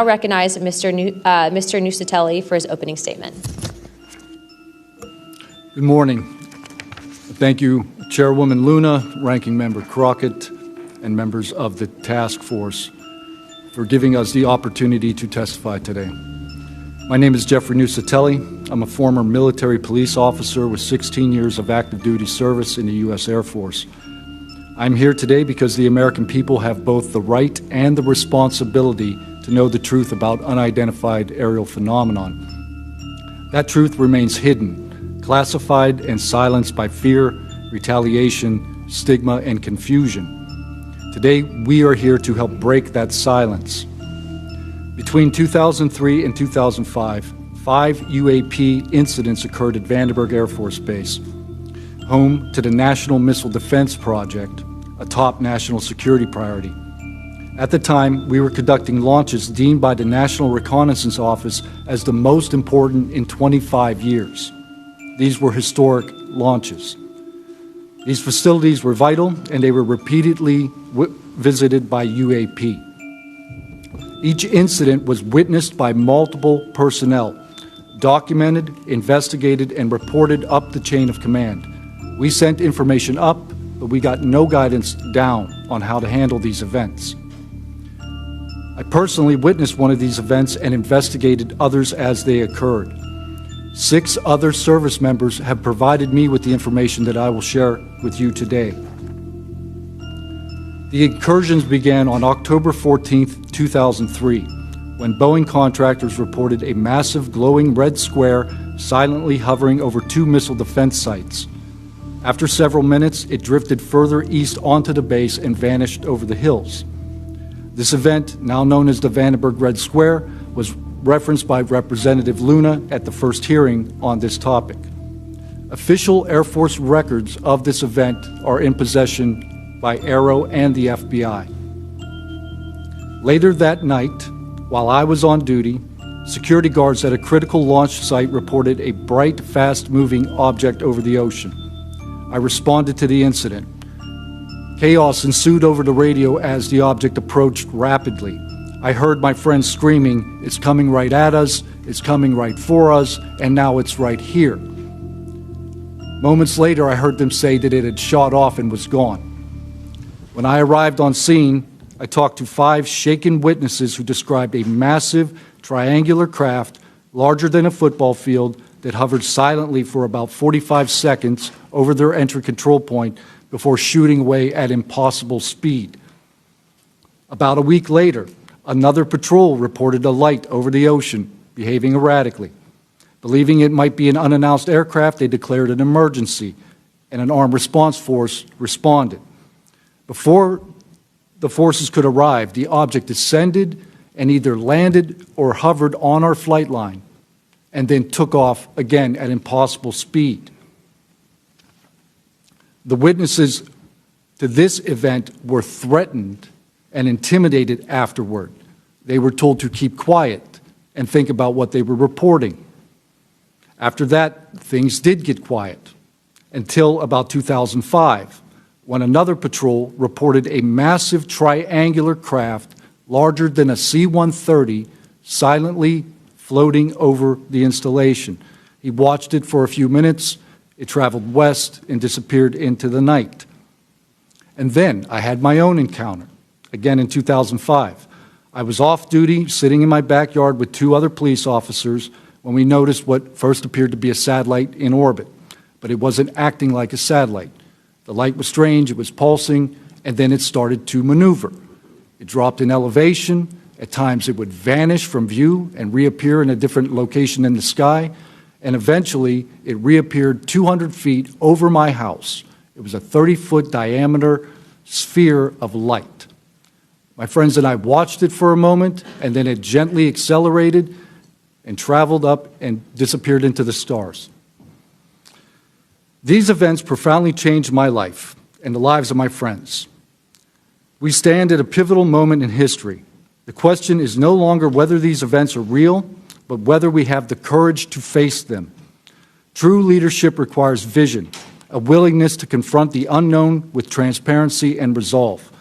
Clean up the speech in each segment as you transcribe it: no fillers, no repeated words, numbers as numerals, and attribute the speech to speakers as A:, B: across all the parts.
A: I'll recognize Mr. Nusatelli for his opening statement.
B: Good morning. Thank you, Chairwoman Luna, Ranking Member Crockett, and members of the task force for giving us the opportunity to testify today. My name is Jeffrey Nusatelli. I'm a former military police officer with 16 years of active duty service in the U.S. Air Force. I'm here today because the American people have both the right and the responsibility to know the truth about unidentified aerial phenomenon. That truth remains hidden, classified and silenced by fear, retaliation, stigma, and confusion. Today, we are here to help break that silence. Between 2003 and 2005, 5 UAP incidents occurred at Vandenberg Air Force Base, home to the National Missile Defense Project, a top national security priority. At the time, we were conducting launches deemed by the National Reconnaissance Office as the most important in 25 years. These were historic launches. These facilities were vital, and they were repeatedly visited by UAP. Each incident was witnessed by multiple personnel, documented, investigated, and reported up the chain of command. We sent information up, but we got no guidance down on how to handle these events. I personally witnessed one of these events and investigated others as they occurred. 6 other service members have provided me with the information that I will share with you today. The incursions began on October 14, 2003, when Boeing contractors reported a massive glowing red square silently hovering over 2 missile defense sites. After several minutes, it drifted further east onto the base and vanished over the hills. This event, now known as the Vandenberg Red Square, was referenced by Representative Luna at the first hearing on this topic. Official Air Force records of this event are in possession by Aero and the FBI. Later that night, while I was on duty, security guards at a critical launch site reported a bright, fast-moving object over the ocean. I responded to the incident. Chaos ensued over the radio as the object approached rapidly. I heard my friends screaming, "It's coming right at us, it's coming right for us, and now it's right here." Moments later, I heard them say that it had shot off and was gone. When I arrived on scene, I talked to 5 shaken witnesses who described a massive triangular craft larger than a football field that hovered silently for about 45 seconds over their entry control point before shooting away at impossible speed. About a week later, another patrol reported a light over the ocean behaving erratically. Believing it might be an unannounced aircraft, they declared an emergency, and an armed response force responded. Before the forces could arrive, the object descended and either landed or hovered on our flight line and then took off again at impossible speed. The witnesses to this event were threatened and intimidated afterward. They were told to keep quiet and think about what they were reporting. After that, things did get quiet until about 2005, when another patrol reported a massive triangular craft larger than a C-130 silently floating over the installation. He watched it for a few minutes. It traveled west and disappeared into the night. And then I had my own encounter, again in 2005. I was off duty, sitting in my backyard with 2 other police officers when we noticed what first appeared to be a satellite in orbit, but it wasn't acting like a satellite. The light was strange, it was pulsing, and then it started to maneuver. It dropped in elevation. At times it would vanish from view and reappear in a different location in the sky, and eventually it reappeared 200 feet over my house. It was a 30-foot diameter sphere of light. My friends and I watched it for a moment, and then it gently accelerated and traveled up and disappeared into the stars. These events profoundly changed my life and the lives of my friends. We stand at a pivotal moment in history. The question is no longer whether these events are real, but whether we have the courage to face them. True leadership requires vision, a willingness to confront the unknown with transparency and resolve.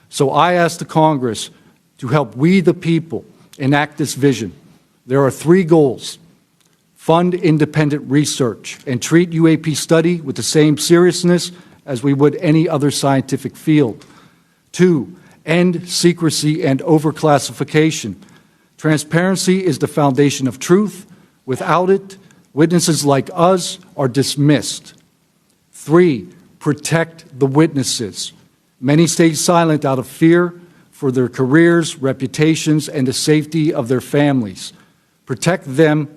B: So I ask the Congress to help we, the people, enact this vision. There are 3 goals: fund independent research and treat UAP study with the same seriousness as we would any other scientific field. 2, end secrecy and overclassification. Transparency is the foundation of truth. Without it, witnesses like us are dismissed. 3, protect the witnesses. Many stay silent out of fear for their careers, reputations, and the safety of their families. Protect them,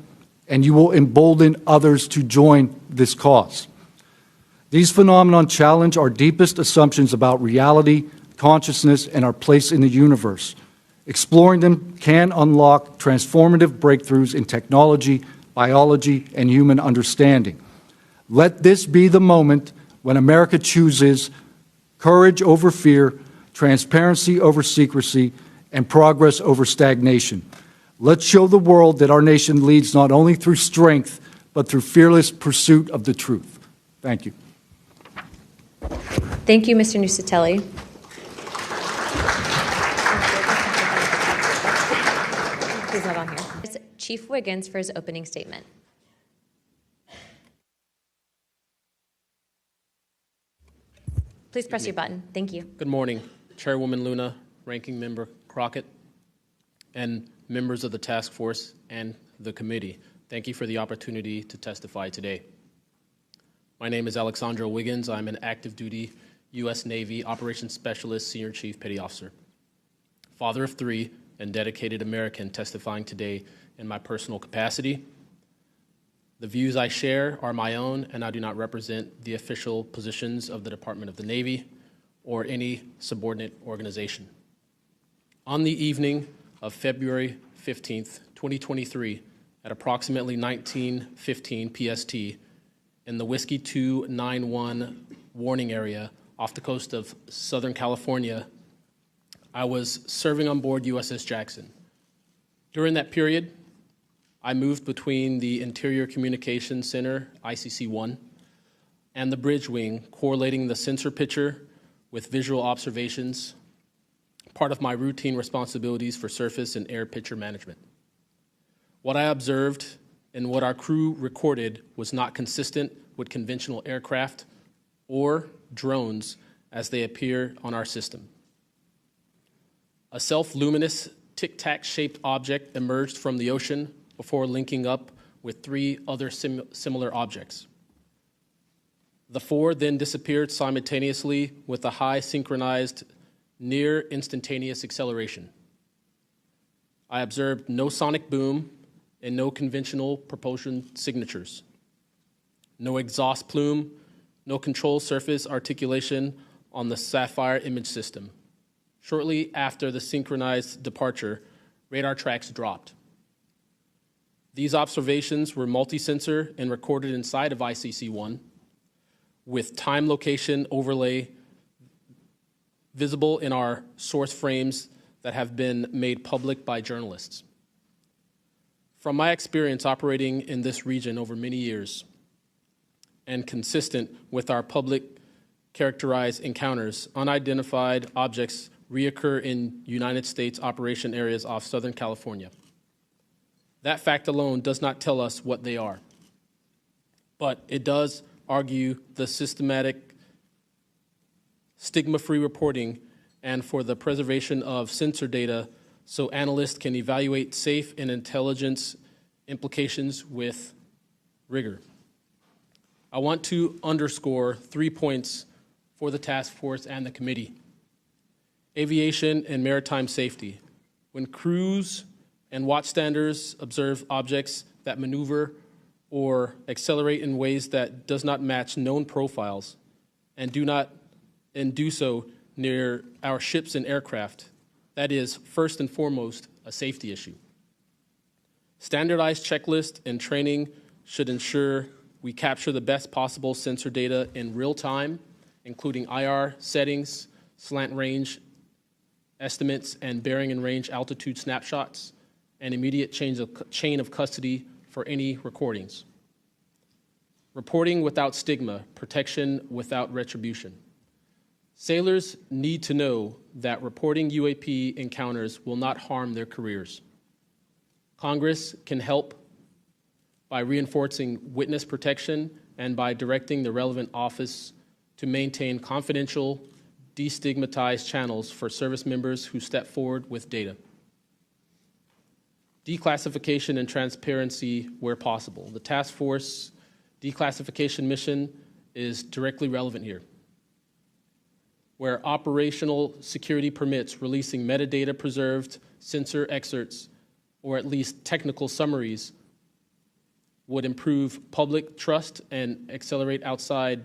B: and you will embolden others to join this cause. These phenomena challenge our deepest assumptions about reality, consciousness, and our place in the universe. Exploring them can unlock transformative breakthroughs in technology, biology, and human understanding. Let this be the moment when America chooses courage over fear, transparency over secrecy, and progress over stagnation. Let's show the world that our nation leads not only through strength, but through fearless pursuit of the truth. Thank you.
A: Thank you, Mr. Nusatelli. He's not on here. It's Chief Wiggins for his opening statement. Please press your button. Thank you.
C: Good morning, Chairwoman Luna, Ranking Member Crockett, and members of the task force and the committee. Thank you for the opportunity to testify today. My name is Alexandro Wiggins. I'm an active duty U.S. Navy Operations Specialist, Senior Chief Petty Officer, father of 3, and dedicated American testifying today in my personal capacity. The views I share are my own, and I do not represent the official positions of the Department of the Navy or any subordinate organization. On the evening of February 15th, 2023, at approximately 19:15 PST, in the Whiskey 291 warning area off the coast of Southern California, I was serving on board USS Jackson. During that period, I moved between the Interior Communications Center, ICC-1, and the bridge wing, correlating the sensor picture with visual observations, part of my routine responsibilities for surface and air picture management. What I observed and what our crew recorded was not consistent with conventional aircraft or drones as they appear on our system. A self-luminous tic-tac-shaped object emerged from the ocean before linking up with 3 other similar objects. The 4 then disappeared simultaneously with a high synchronized, near instantaneous acceleration. I observed no sonic boom and no conventional propulsion signatures, no exhaust plume, no control surface articulation on the Sapphire image system. Shortly after the synchronized departure, radar tracks dropped. These observations were multi-sensor and recorded inside of ICC-1 with time location overlay visible in our source frames that have been made public by journalists. From my experience operating in this region over many years and consistent with our public characterized encounters, unidentified objects reoccur in United States operation areas off Southern California. That fact alone does not tell us what they are, but it does argue the systematic, stigma-free reporting and for the preservation of sensor data so analysts can evaluate safe and intelligence implications with rigor. I want to underscore 3 points for the task force and the committee. Aviation and maritime safety. When crews and watchstanders observe objects that maneuver or accelerate in ways that does not match known profiles and do so near our ships and aircraft, that is first and foremost a safety issue. Standardized checklists and training should ensure we capture the best possible sensor data in real time, including IR settings, slant range estimates, and bearing and range altitude snapshots, and immediate chain of custody for any recordings. Reporting without stigma, protection without retribution. Sailors need to know that reporting UAP encounters will not harm their careers. Congress can help by reinforcing witness protection and by directing the relevant office to maintain confidential, destigmatized channels for service members who step forward with data. Declassification and transparency where possible. The task force declassification mission is directly relevant here. Where operational security permits releasing metadata preserved sensor excerpts or at least technical summaries would improve public trust and accelerate outside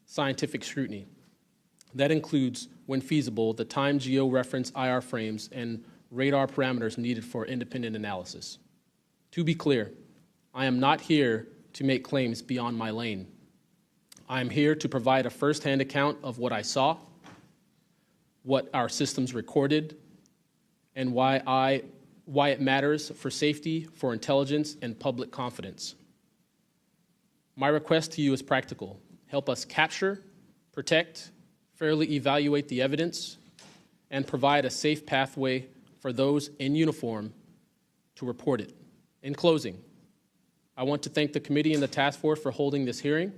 C: scientific scrutiny. That includes, when feasible, the time geo-reference IR frames and radar parameters needed for independent analysis. To be clear, I am not here to make claims beyond my lane. I am here to provide a first-hand account of what I saw, what our systems recorded, and why it matters for safety, for intelligence, and public confidence. My request to you is practical. Help us capture, protect, fairly evaluate the evidence, and provide a safe pathway for those in uniform to report it. In closing, I want to thank the committee and the task force for holding this hearing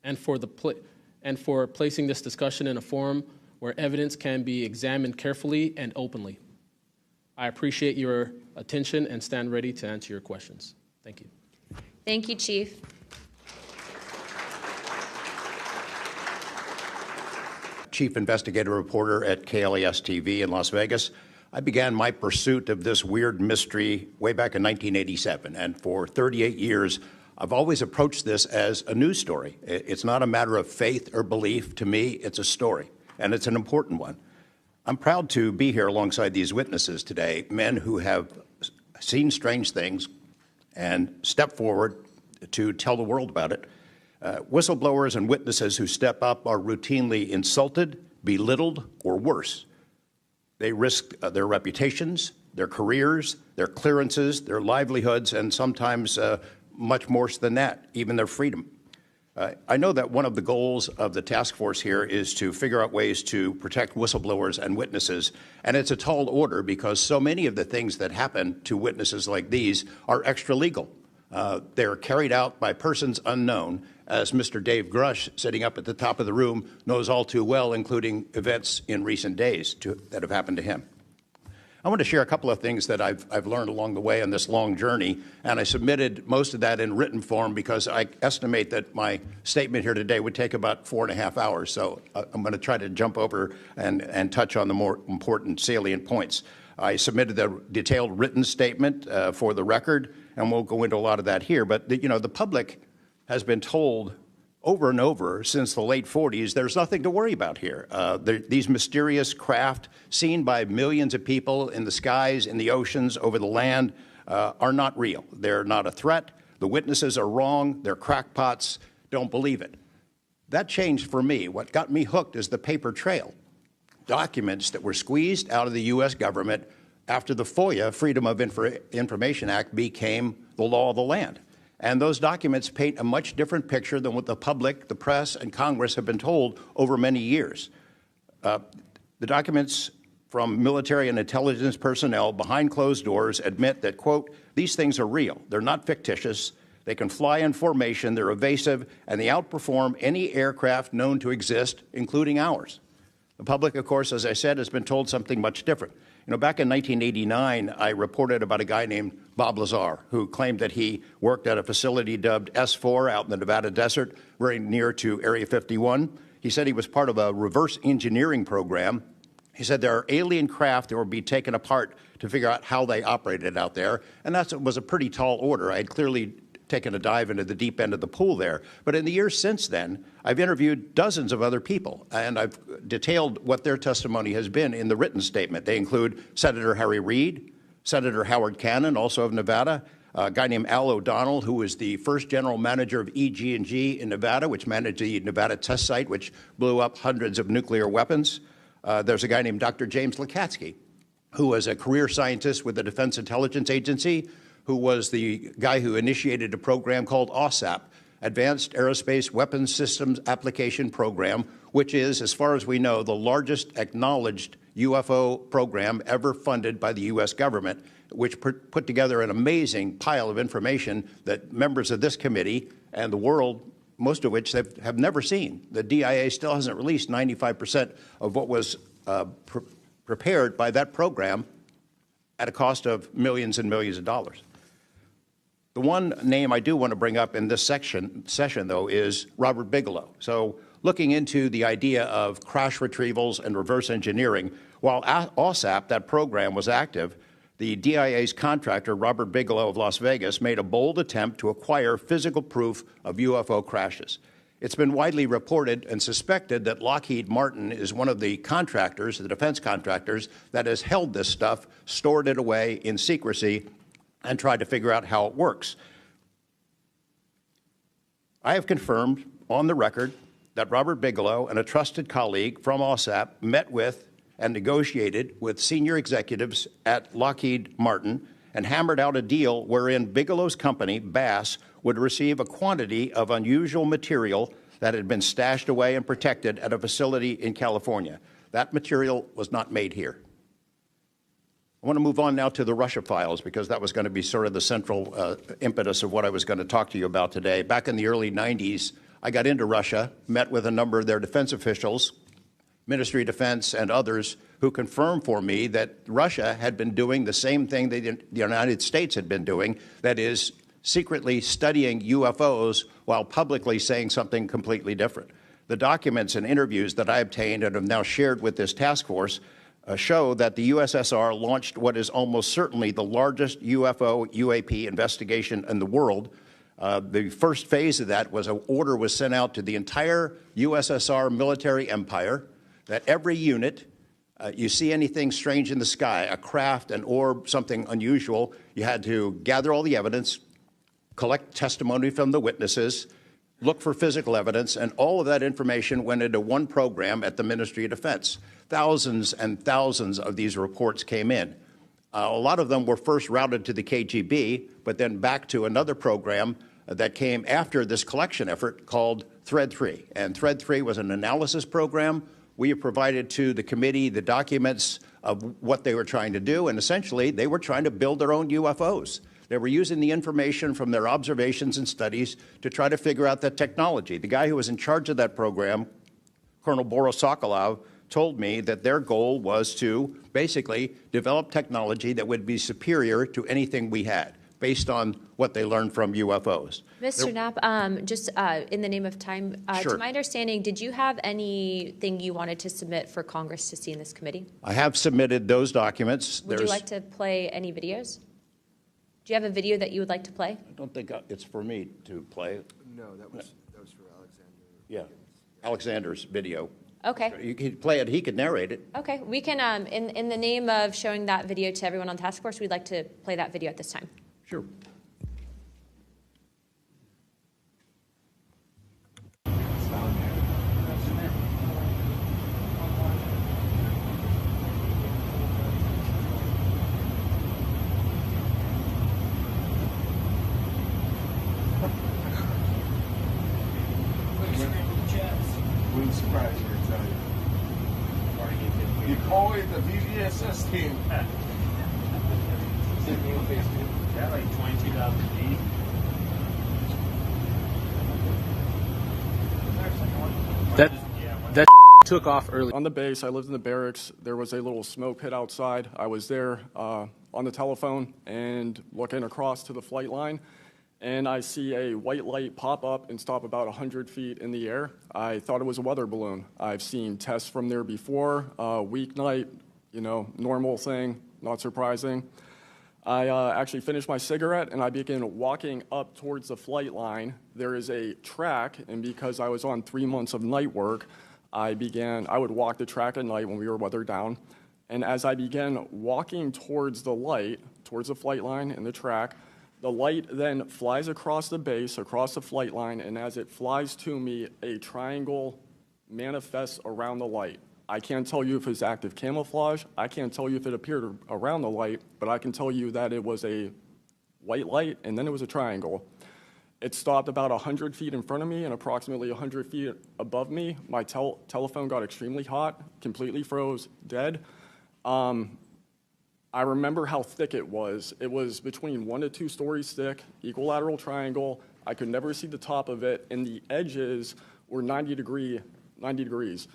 C: and for placing this discussion in a forum where evidence can be examined carefully and openly. I appreciate your attention and stand ready to answer your questions. Thank you.
A: Thank you, Chief.
D: Chief investigative reporter at KLAS TV in Las Vegas. I began my pursuit of this weird mystery way back in 1987, and for 38 years, I've always approached this as a news story. It's not a matter of faith or belief. To me, it's a story, and it's an important one. I'm proud to be here alongside these witnesses today, men who have seen strange things and stepped forward to tell the world about it. Whistleblowers and witnesses who step up are routinely insulted, belittled, or worse. They risk their reputations, their careers, their clearances, their livelihoods, and sometimes much more than that, even their freedom. I know that one of the goals of the task force here is to figure out ways to protect whistleblowers and witnesses, and it's a tall order because so many of the things that happen to witnesses like these are extra-legal. They're carried out by persons unknown, as Mr. Dave Grush, sitting up at the top of the room, knows all too well, including events in recent days that have happened to him. I want to share a couple of things that I've learned along the way on this long journey, and I submitted most of that in written form because I estimate that my statement here today would take about 4.5 hours, so I'm going to try to jump over and touch on the more important salient points. I submitted a detailed written statement for the record, and we'll go into a lot of that here, but the public has been told over and over since the late 40s, there's nothing to worry about here. These mysterious craft seen by millions of people in the skies, in the oceans, over the land are not real. They're not a threat. The witnesses are wrong. They're crackpots. Don't believe it. That changed for me. What got me hooked is the paper trail. Documents that were squeezed out of the U.S. government after the FOIA, Freedom of Information Act, became the law of the land. And those documents paint a much different picture than what the public, the press, and Congress have been told over many years. The documents from military and intelligence personnel behind closed doors admit that, quote, these things are real. They're not fictitious. They can fly in formation. They're evasive, and they outperform any aircraft known to exist, including ours. The public, of course, as I said, has been told something much different. Back in 1989, I reported about a guy named Bob Lazar, who claimed that he worked at a facility dubbed S4 out in the Nevada desert, very near to Area 51. He said he was part of a reverse engineering program. He said there are alien craft that will be taken apart to figure out how they operated out there, and that was a pretty tall order. I had clearly taken a dive into the deep end of the pool there. But in the years since then, I've interviewed dozens of other people, and I've detailed what their testimony has been in the written statement. They include Senator Harry Reid, Senator Howard Cannon, also of Nevada, a guy named Al O'Donnell, who was the first general manager of EG&G in Nevada, which managed the Nevada test site, which blew up hundreds of nuclear weapons. There's a guy named Dr. James Lakatsky, who was a career scientist with the Defense Intelligence Agency, who was the guy who initiated a program called OSAP, Advanced Aerospace Weapons Systems Application Program, which is, as far as we know, the largest acknowledged UFO program ever funded by the U.S. government. which put together an amazing pile of information that members of this committee and the world, most of which have never seen. The DIA still hasn't released 95% of what was prepared by that program at a cost of millions and millions of dollars. The one name I do want to bring up in this session, though, is Robert Bigelow. So looking into the idea of crash retrievals and reverse engineering, while OSAP, that program, was active, the DIA's contractor, Robert Bigelow of Las Vegas, made a bold attempt to acquire physical proof of UFO crashes. It's been widely reported and suspected that Lockheed Martin is one of the contractors, the defense contractors, that has held this stuff, stored it away in secrecy, and tried to figure out how it works. I have confirmed on the record that Robert Bigelow and a trusted colleague from OSAP met with and negotiated with senior executives at Lockheed Martin and hammered out a deal wherein Bigelow's company, Bass, would receive a quantity of unusual material that had been stashed away and protected at a facility in California. That material was not made here. I want to move on now to the Russia files, because that was going to be sort of the central impetus of what I was going to talk to you about today. Back in the early 90s, I got into Russia, met with a number of their defense officials, Ministry of Defense and others, who confirmed for me that Russia had been doing the same thing that the United States had been doing, that is, secretly studying UFOs while publicly saying something completely different. The documents and interviews that I obtained and have now shared with this task force show that the USSR launched what is almost certainly the largest UFO UAP investigation in the world. The first phase of that was an order was sent out to the entire USSR military empire that every unit, you see anything strange in the sky, a craft, an orb, something unusual, you had to gather all the evidence, collect testimony from the witnesses, look for physical evidence, and all of that information went into one program at the Ministry of Defense. Thousands and thousands of these reports came in. A lot of them were first routed to the KGB, but then back to another program that came after this collection effort called Thread 3. And Thread 3 was an analysis program. We have provided to the committee the documents of what they were trying to do, and essentially they were trying to build their own UFOs. They were using the information from their observations and studies to try to figure out the technology. The guy who was in charge of that program, Colonel Boris Sokolov, told me that their goal was to basically develop technology that would be superior to anything we had, based on what they learned from UFOs.
A: Mr. Knapp, just in the name of time,
D: Sure.
A: To my understanding, did you have anything you wanted to submit for Congress to see in this committee?
D: I have submitted those documents.
A: Would you like to play any videos? Do you have a video that you would like to play?
D: I don't think it's for me to play.
E: No, that was for Alexander.
D: Yeah, Alexander's video.
A: Okay.
D: You could play it, he could narrate it.
A: Okay. We can, in the name of showing that video to everyone on task force, we'd like to play that video at this time.
D: Sure.
E: Wouldn't surprise you, I tell you. You call it the VVSS team.
F: Yeah, like 22,000 feet.
C: That took off early.
G: On the base, I lived in the barracks. There was a little smoke pit outside. I was there on the telephone and looking across to the flight line, and I see a white light pop up and stop about 100 feet in the air. I thought it was a weather balloon. I've seen tests from there before, weeknight, normal thing, not surprising. I actually finished my cigarette, and I began walking up towards the flight line. There is a track, and because I was on 3 months of night work, I would walk the track at night when we were weather down. And as I began walking towards the light, towards the flight line and the track, the light then flies across the base, across the flight line, and as it flies to me, a triangle manifests around the light. I can't tell you if it's active camouflage. I can't tell you if it appeared around the light, but I can tell you that it was a white light, and then it was a triangle. It stopped about 100 feet in front of me and approximately 100 feet above me. My telephone got extremely hot, completely froze, dead. I remember how thick it was. It was between 1 to 2 stories thick, equilateral triangle. I could never see the top of it, and the edges were 90 degrees.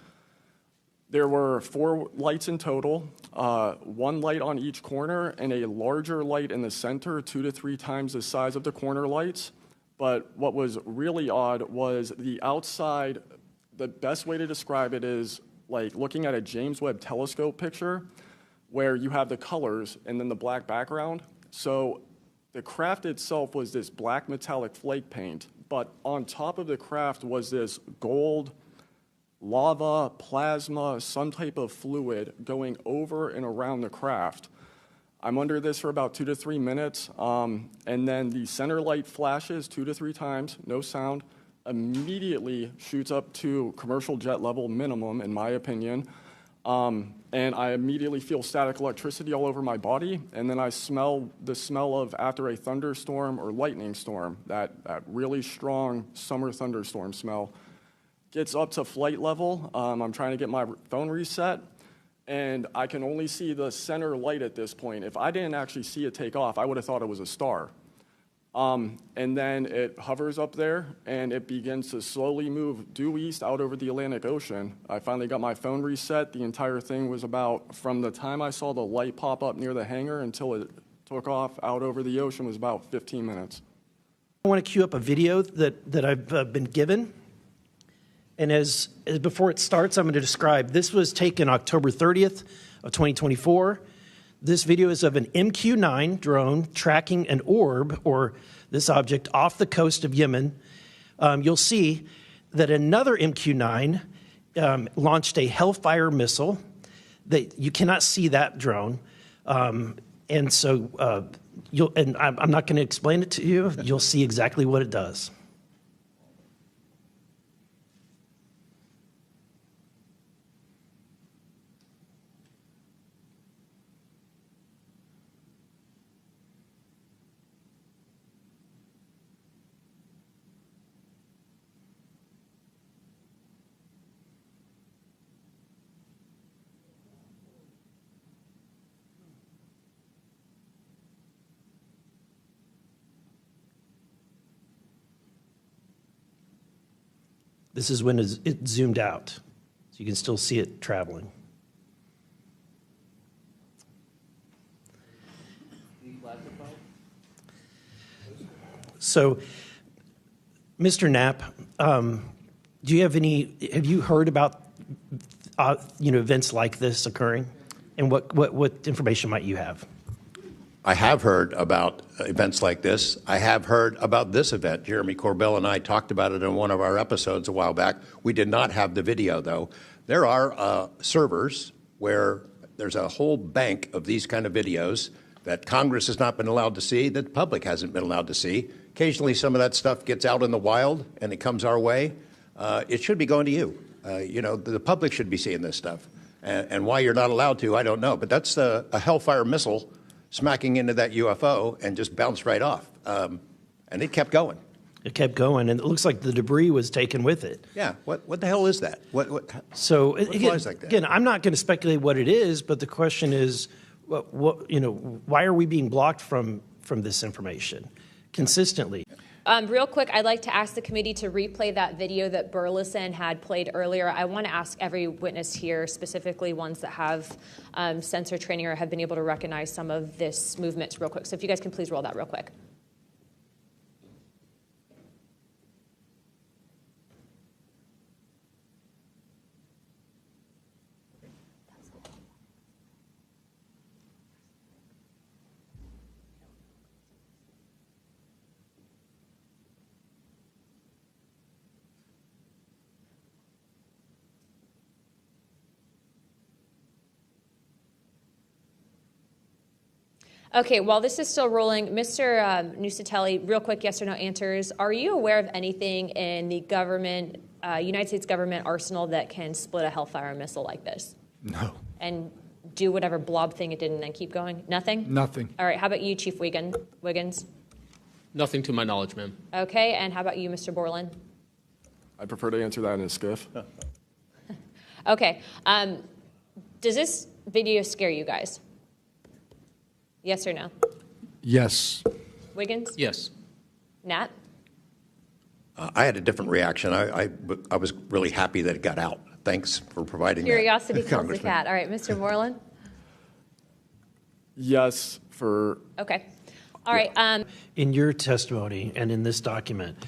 G: There were 4 lights in total, 1 light on each corner, and a larger light in the center, 2 to 3 times the size of the corner lights. But what was really odd was the outside. The best way to describe it is like looking at a James Webb telescope picture where you have the colors and then the black background. So the craft itself was this black metallic flake paint, but on top of the craft was this gold, lava, plasma, some type of fluid going over and around the craft. I'm under this for about 2 to 3 minutes, and then the center light flashes 2 to 3 times, no sound, immediately shoots up to commercial jet level minimum, in my opinion, and I immediately feel static electricity all over my body, and then I smell the smell of after a thunderstorm or lightning storm, that really strong summer thunderstorm smell. Gets up to flight level. I'm trying to get my phone reset, and I can only see the center light at this point. If I didn't actually see it take off, I would have thought it was a star. And then it hovers up there, and it begins to slowly move due east out over the Atlantic Ocean. I finally got my phone reset. The entire thing was about, from the time I saw the light pop up near the hangar until it took off out over the ocean, was about 15 minutes.
H: I want to cue up a video that I've been given. And as before it starts, I'm going to describe. This was taken October 30th of 2024. This video is of an MQ-9 drone tracking an orb, or this object, off the coast of Yemen. You'll see that another MQ-9 launched a Hellfire missile. That you cannot see that drone, and so I'm not going to explain it to you. You'll see exactly what it does. This is when it zoomed out, so you can still see it traveling. So, Mr. Knapp, have you heard about events like this occurring, and what information might you have?
D: I have heard about events like this. I have heard about this event. Jeremy Corbell and I talked about it in one of our episodes a while back. We did not have the video, though. There are servers where there's a whole bank of these kind of videos that Congress has not been allowed to see, that the public hasn't been allowed to see. Occasionally, some of that stuff gets out in the wild, and it comes our way. It should be going to you. The public should be seeing this stuff. And why you're not allowed to, I don't know. But that's a Hellfire missile smacking into that UFO and just bounced right off. And it kept going.
H: It kept going, and it looks like the debris was taken with it.
D: Yeah. What the hell is that? What
H: flies
D: like that?
H: Again, I'm not going to speculate what it is, but the question is, why are we being blocked from this information consistently?
A: Real quick, I'd like to ask the committee to replay that video that Burleson had played earlier. I want to ask every witness here, specifically ones that have sensor training or have been able to recognize some of this movements real quick. So if you guys can please roll that real quick. Okay, while this is still rolling, Mr. Nusatelli, real quick yes or no answers. Are you aware of anything in the government, United States government arsenal that can split a Hellfire missile like this?
B: No.
A: And do whatever blob thing it did and then keep going? Nothing?
B: Nothing.
A: All right, how about you, Chief Wiggins?
C: Nothing to my knowledge, ma'am.
A: Okay, and how about you, Mr. Borland?
G: I prefer to answer that in a skiff.
A: Okay, does this video scare you guys? Yes or no?
B: Yes.
A: Wiggins?
C: Yes.
A: Nat?
D: I had a different reaction. I was really happy that it got out. Thanks for providing
A: Curiosity
D: that,
A: kills the
D: Congressman.
A: cat. All right, Mr. Moreland?
G: Yes, for
A: Okay. All right.
H: In your testimony and in this document,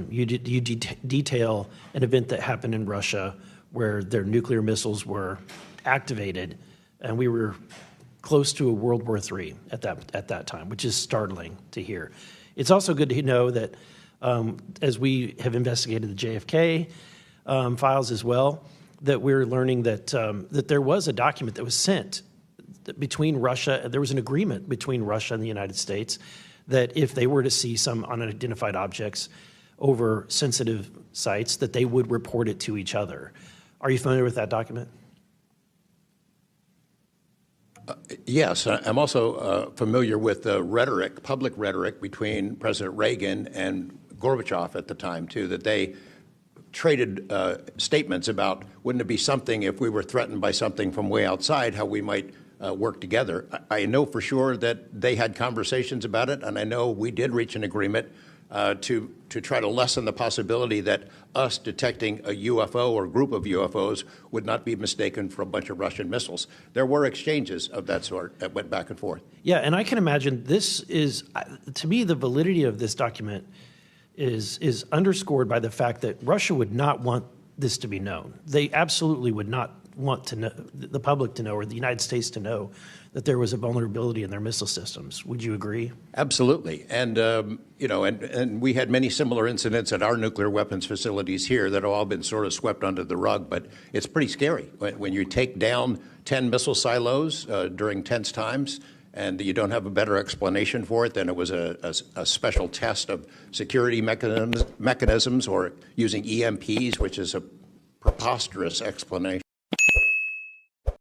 H: you detail an event that happened in Russia where their nuclear missiles were activated, and we were close to a World War III at that time, which is startling to hear. It's also good to know that as we have investigated the JFK files as well, that we're learning that that there was a document that was sent between Russia. There was an agreement between Russia and the United States that if they were to see some unidentified objects over sensitive sites, that they would report it to each other. Are you familiar with that document?
D: Yes, I'm also familiar with the rhetoric, public rhetoric between President Reagan and Gorbachev at the time, too, that they traded statements about wouldn't it be something if we were threatened by something from way outside, how we might work together. I know for sure that they had conversations about it, and I know we did reach an agreement to try to lessen the possibility that us detecting a UFO or group of UFOs would not be mistaken for a bunch of Russian missiles. There were exchanges of that sort that went back and forth.
H: Yeah, and I can imagine this is, to me, the validity of this document is underscored by the fact that Russia would not want this to be known. They absolutely would not want to know, the public to know, or the United States to know that there was a vulnerability in their missile systems. Would you agree?
D: Absolutely. And, and we had many similar incidents at our nuclear weapons facilities here that have all been sort of swept under the rug. But it's pretty scary when you take down 10 missile silos during tense times and you don't have a better explanation for it than it was a special test of security mechanisms or using EMPs, which is a preposterous explanation.